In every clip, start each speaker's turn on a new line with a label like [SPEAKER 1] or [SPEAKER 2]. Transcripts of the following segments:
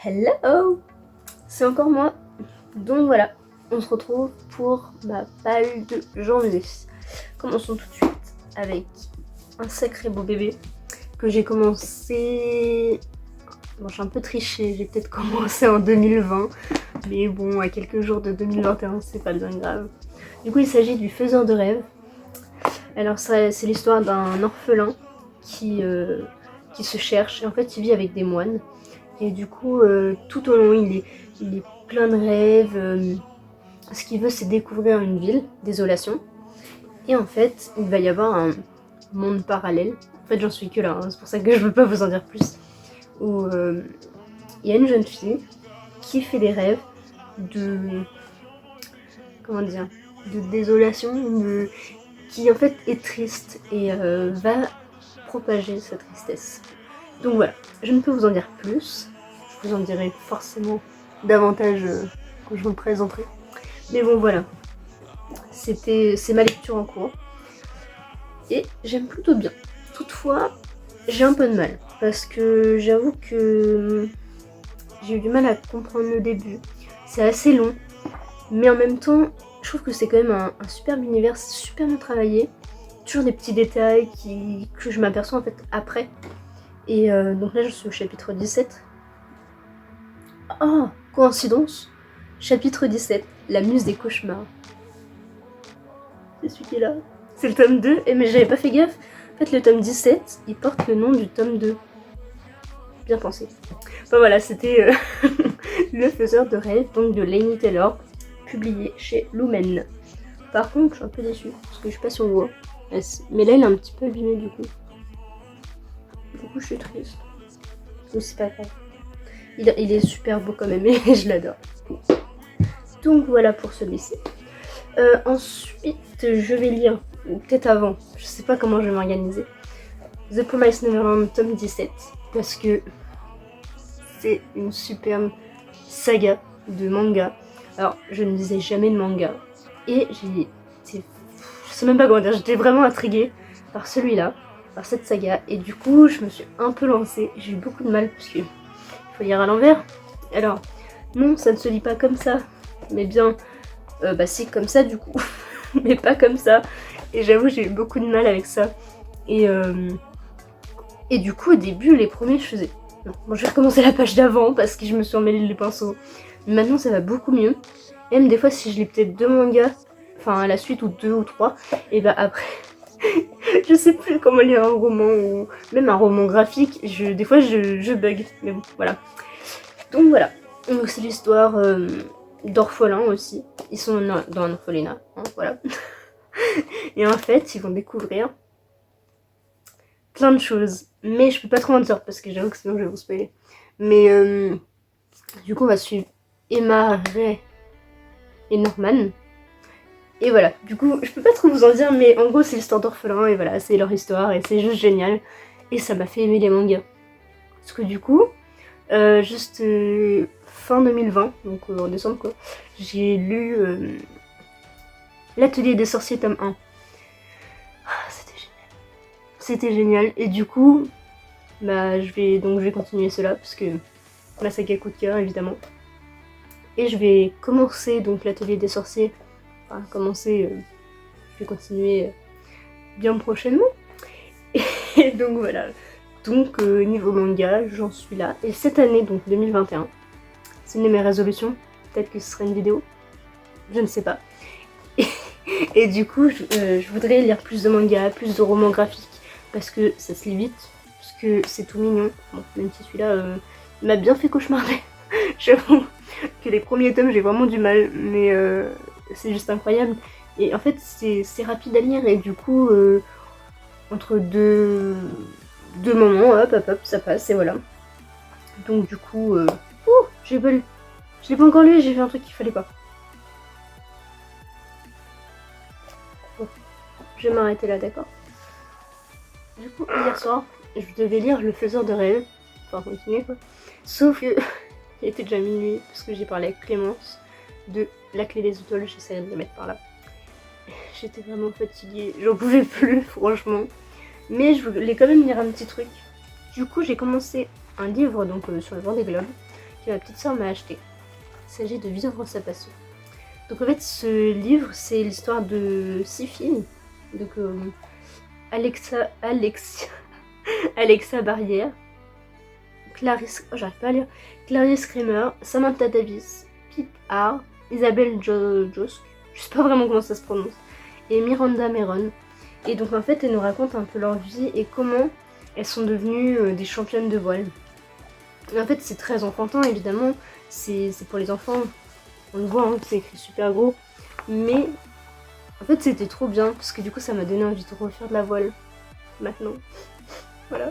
[SPEAKER 1] Hello! C'est encore moi. Donc voilà, on se retrouve pour ma palle de janvier. Commençons tout de suite avec un sacré beau bébé que j'ai commencé... Bon, j'ai un peu triché, j'ai peut-être commencé en 2020, mais bon, à quelques jours de 2021, c'est pas bien grave. Du coup, il s'agit du faiseur de rêves. Alors, c'est l'histoire d'un orphelin qui se cherche, et en fait, il vit avec des moines. Et du coup, tout au long, il est plein de rêves. Ce qu'il veut, c'est découvrir une ville, Désolation. Et en fait, il va y avoir un monde parallèle. En fait, j'en suis que là, hein, c'est pour ça que je veux pas vous en dire plus. Où il y a une jeune fille qui fait des rêves de... Comment dire, de désolation, qui en fait est triste et va propager sa tristesse. Donc voilà, je ne peux vous en dire plus. Je vous en dirai forcément davantage quand je vous le présenterai. Mais bon voilà, c'est ma lecture en cours. Et j'aime plutôt bien. Toutefois, j'ai un peu de mal. Parce que j'avoue que j'ai eu du mal à comprendre le début. C'est assez long. Mais en même temps, je trouve que c'est quand même un superbe univers, super bien travaillé. Toujours des petits détails que je m'aperçois en fait après. Et donc là je suis au chapitre 17. Oh, coïncidence. Chapitre 17, la muse des cauchemars. C'est celui qui est là. C'est le tome 2, mais j'avais pas fait gaffe. En fait le tome 17, il porte le nom du tome 2. Bien pensé. Enfin voilà, c'était Le faiseur de rêves, donc de Laini Taylor, publié chez Lumen. Par contre, je suis un peu déçue, parce que je sais pas si on voit. Mais là, il est un petit peu abîmé du coup. Du coup, je suis triste. Mais c'est pas grave. Il est super beau quand même, et je l'adore. Donc voilà pour celui-ci. Ensuite, je vais lire, ou peut-être avant, je sais pas comment je vais m'organiser, The Promised Neverland, tome 17, parce que c'est une superbe saga de manga. Alors, je ne lisais jamais de manga, et je sais même pas comment dire, j'étais vraiment intriguée par celui-là, par cette saga, et du coup, je me suis un peu lancée. J'ai eu beaucoup de mal, parce qu'il faut lire à l'envers. Alors, non, ça ne se lit pas comme ça, mais bien, bah si, comme ça du coup, mais pas comme ça. Et j'avoue, j'ai eu beaucoup de mal avec ça. Et du coup, au début, les premiers, je faisais... Non, bon, je vais recommencer la page d'avant, parce que je me suis emmêlé les pinceaux. Mais maintenant, ça va beaucoup mieux. Et même des fois, si je lis peut-être 2 mangas, enfin à la suite, ou 2 ou 3, et bah après... je sais plus comment lire un roman, ou même un roman graphique, des fois je bug, mais bon, voilà. Donc voilà, donc c'est l'histoire d'orphelins aussi, ils sont dans un orphelinat, hein, voilà. Et en fait, ils vont découvrir plein de choses, mais je peux pas trop en dire, parce que j'avoue que sinon je vais vous spoiler. Mais du coup, on va suivre Emma, Ray et Norman. Et voilà, du coup, je peux pas trop vous en dire, mais en gros, c'est l'histoire d'orphelins, et voilà, c'est leur histoire, et c'est juste génial. Et ça m'a fait aimer les mangas. Parce que du coup, juste fin 2020, donc en décembre quoi, j'ai lu L'Atelier des Sorciers tome 1. Ah, c'était génial. C'était génial, et du coup, bah, je vais continuer cela, parce que la saga coup de cœur, évidemment. Et je vais commencer donc L'Atelier des Sorciers, enfin commencer... je vais continuer bien prochainement. Et donc voilà. Donc niveau manga, j'en suis là. Et cette année, donc 2021, c'est une de mes résolutions. Peut-être que ce sera une vidéo. Je ne sais pas. Et du coup, je voudrais lire plus de mangas, plus de romans graphiques. Parce que ça se lit vite. Parce que c'est tout mignon. Bon, même si celui-là m'a bien fait cauchemarder. J'avoue que les premiers tomes, j'ai vraiment du mal. Mais c'est juste incroyable. Et en fait, c'est rapide à lire, et du coup, entre deux moments, hop, ça passe, et voilà. Donc du coup, j'ai pas lu. Je l'ai pas encore lu, j'ai fait un truc qu'il fallait pas. Bon, je vais m'arrêter là, d'accord. Du coup, hier soir, je devais lire Le Faiseur de rêves. Enfin, continuer quoi. Sauf que, il était déjà minuit, parce que j'ai parlé avec Clémence de La Clé des étoiles, j'essaierai de les mettre par là. J'étais vraiment fatiguée, j'en pouvais plus, franchement. Mais je voulais quand même lire un petit truc. Du coup, j'ai commencé un livre donc sur le Vendée Globe, que ma petite soeur m'a acheté. Il s'agit de Vivre sa passion. Donc en fait ce livre c'est l'histoire de 6 filles. Donc Alexa Barrière, j'arrive pas à lire, Clarisse Kramer, Samantha Davis, Pip Hart, Isabelle Josk, je sais pas vraiment comment ça se prononce, et Miranda Meron. Et donc en fait elles nous racontent un peu leur vie et comment elles sont devenues des championnes de voile. Et en fait c'est très enfantin évidemment, c'est pour les enfants, on le voit hein, c'est écrit super gros, mais en fait c'était trop bien parce que du coup ça m'a donné envie de refaire de la voile maintenant. Voilà.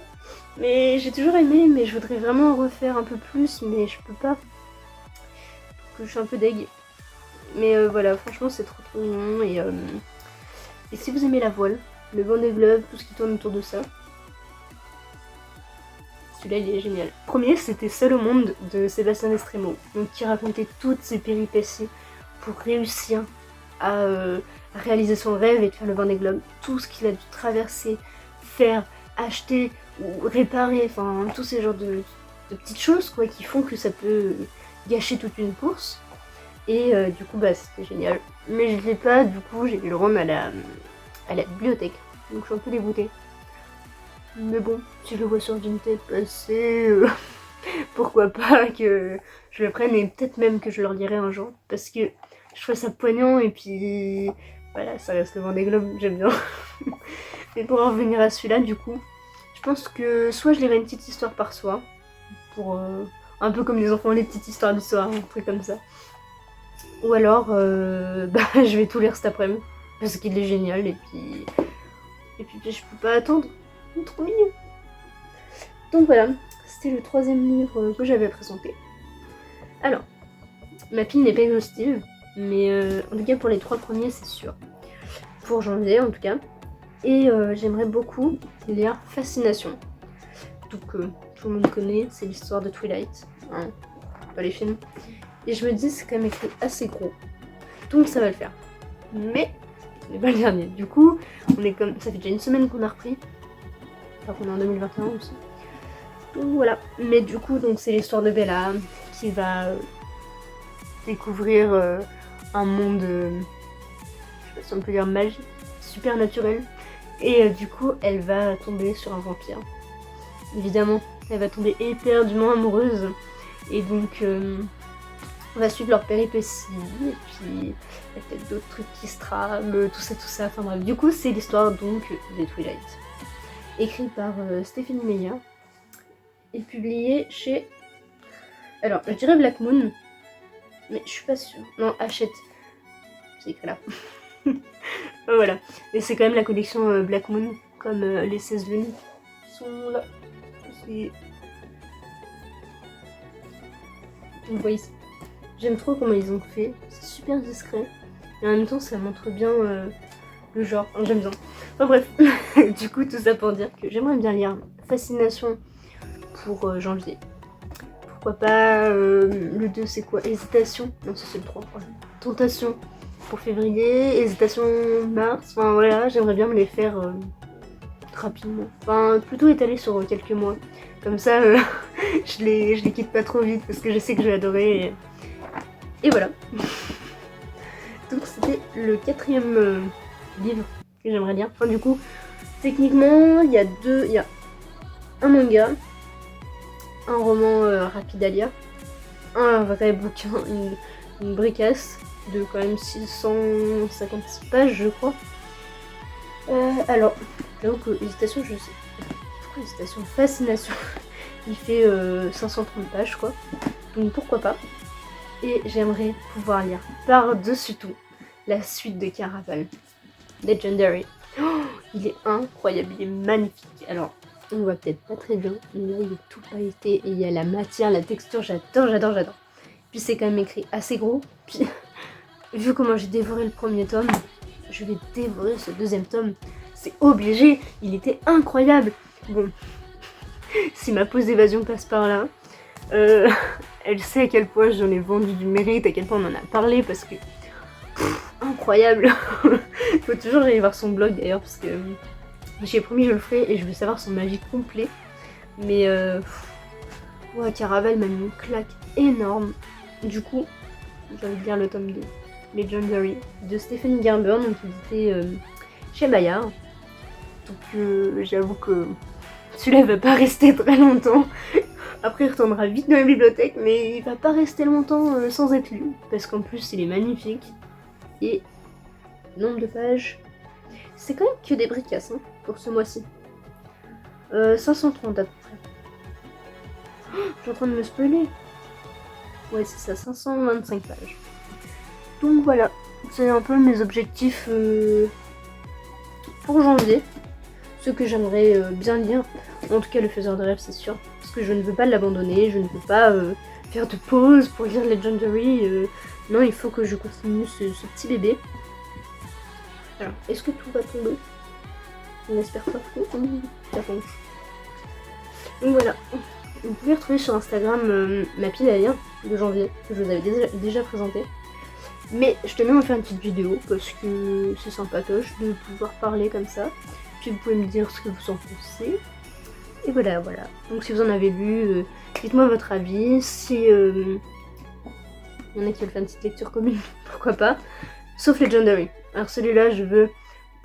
[SPEAKER 1] Mais j'ai toujours aimé, mais je voudrais vraiment en refaire un peu plus, mais je peux pas. Donc je suis un peu deg. Mais voilà, franchement c'est trop mignon. Et si vous aimez la voile, le Vendée Globe, tout ce qui tourne autour de ça, celui-là il est génial. Le premier c'était Seul au monde de Sébastien Destremo, donc qui racontait toutes ses péripéties pour réussir à réaliser son rêve et de faire le Vendée Globe. Tout ce qu'il a dû traverser, faire, acheter ou réparer, enfin tous ces genres de petites choses quoi qui font que ça peut gâcher toute une course. Et du coup bah c'était génial. Mais je l'ai pas, du coup j'ai dû le rendre à la bibliothèque. Donc je suis un peu dégoûtée. Mais bon, si je le vois sur Vinted passer, pourquoi pas que je le prenne et peut-être même que je le relirai un jour. Parce que je trouve ça poignant et puis voilà, ça reste le Vendée Globe, j'aime bien. Mais pour en revenir à celui-là, du coup, je pense que soit je lirai une petite histoire par soir, pour un peu comme les enfants, les petites histoires du soir, un truc comme ça. Ou alors, bah, je vais tout lire cet après-midi, parce qu'il est génial, et puis je peux pas attendre, il est trop mignon. Donc voilà, c'était le 3e livre que j'avais présenté. Alors, ma pile n'est pas exhaustive, mais en tout cas pour les 3 premiers c'est sûr. Pour janvier en tout cas. Et j'aimerais beaucoup lire Fascination. Donc tout le monde connaît, c'est l'histoire de Twilight, hein, pas les films. Et je me dis c'est quand même écrit assez gros, donc ça va le faire. Mais ce n'est pas le dernier. Du coup, on est comme ça fait déjà une semaine qu'on a repris, alors qu'on est en 2021 aussi. Donc voilà. Mais du coup donc c'est l'histoire de Bella qui va découvrir un monde, je sais pas si on peut dire magique, super naturel. Et du coup, elle va tomber sur un vampire. Évidemment, elle va tomber éperdument amoureuse. Et donc, on va suivre leur péripéties. Et puis, il y a peut-être d'autres trucs qui se trament, tout ça. Enfin bref, du coup, c'est l'histoire donc de Twilight. Écrite par Stephenie Meyer. Et publiée chez... Alors, je dirais Black Moon. Mais je suis pas sûre. Non, Hachette. C'est écrit là. Voilà, et c'est quand même la collection Black Moon, comme les 16 lunes qui sont là. Vous voyez, j'aime trop comment ils ont fait, c'est super discret, et en même temps ça montre bien le genre, enfin, j'aime bien. Enfin bref, du coup tout ça pour dire que j'aimerais bien lire Fascination pour janvier. Pourquoi pas le 2 c'est quoi? Hésitation? Non ça c'est le 3, voilà. Tentation pour février, Hésitation mars, enfin voilà, j'aimerais bien me les faire rapidement. Enfin plutôt étaler sur quelques mois. Comme ça je les quitte pas trop vite parce que je sais que je vais adorer. Et voilà. Donc c'était le 4e livre que j'aimerais lire. Enfin du coup, techniquement il y a un manga, un roman rapide à lire, un vrai bouquin, une bricasse de quand même 656 pages je crois. Alors, j'avoue que Hésitation, je sais. Pourquoi Hésitation? Fascination. Il fait 530 pages quoi. Donc pourquoi pas. Et j'aimerais pouvoir lire par-dessus tout la suite de Caraval. Legendary. Oh, il est incroyable, il est magnifique. Alors, on voit peut-être pas très bien, mais là il est tout pailleté et il y a la matière, la texture, j'adore. Puis c'est quand même écrit assez gros. Puis vu comment j'ai dévoré le 1er tome, je vais dévorer ce 2e tome. C'est obligé, il était incroyable. Bon, si ma pause d'évasion passe par là, elle sait à quel point j'en ai vendu du mérite, à quel point on en a parlé, parce que incroyable. Il faut toujours aller voir son blog d'ailleurs, parce que j'ai promis je le ferai et je veux savoir son magie complet. Mais Ouais, Caraval m'a mis une claque énorme. Du coup, j'ai envie de lire le tome 2, Legendary, de Stephen Gerber, donc édité chez Bayard. Donc j'avoue que celui-là va pas rester très longtemps. Après il retournera vite dans la bibliothèque, mais il va pas rester longtemps sans être lu, parce qu'en plus il est magnifique. Et nombre de pages, c'est quand même que des bricasses hein, pour ce mois-ci. 530 à peu près. Oh, je suis en train de me spoiler. Ouais c'est ça, 525 pages. Donc voilà, c'est un peu mes objectifs pour janvier. Ce que j'aimerais bien lire, en tout cas le faiseur de rêve c'est sûr, parce que je ne veux pas l'abandonner, je ne veux pas faire de pause pour lire Legendary, non il faut que je continue ce petit bébé. Alors, est-ce que tout va tomber? On espère pas trop, ça tombe. Donc voilà, vous pouvez retrouver sur Instagram ma pile à lire de janvier, que je vous avais déjà présenté. Mais je tenais à faire une petite vidéo, parce que c'est sympatoche de pouvoir parler comme ça. Puis vous pouvez me dire ce que vous en pensez. Et voilà. Donc si vous en avez lu, dites-moi votre avis. Si il y en a qui veulent faire une petite lecture commune, pourquoi pas. Sauf Legendary. Alors celui-là, je veux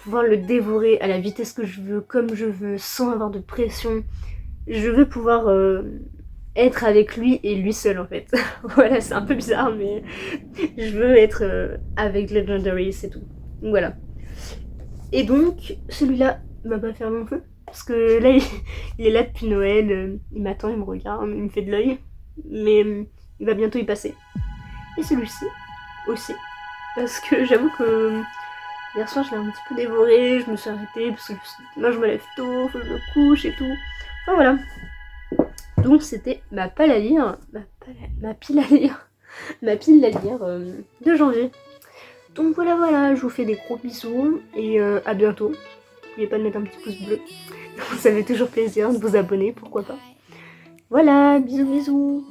[SPEAKER 1] pouvoir le dévorer à la vitesse que je veux, comme je veux, sans avoir de pression. Je veux pouvoir être avec lui et lui seul en fait. Voilà, c'est un peu bizarre, mais je veux être avec Legendary, c'est tout. Donc voilà. Et donc, celui-là va pas faire long feu. Parce que là, il est là depuis Noël. Il m'attend, il me regarde, il me fait de l'œil. Mais il va bientôt y passer. Et celui-ci aussi. Parce que j'avoue que hier soir, je l'ai un petit peu dévoré. Je me suis arrêtée parce que moi, je me lève tôt, faut que je me couche et tout. Enfin voilà. Donc, c'était ma pile à lire. Ma pile à lire. Ma pile à lire de janvier. Donc voilà, je vous fais des gros bisous et à bientôt. N'oubliez pas de mettre un petit pouce bleu. Ça fait toujours plaisir de vous abonner, pourquoi pas. Voilà, bisous.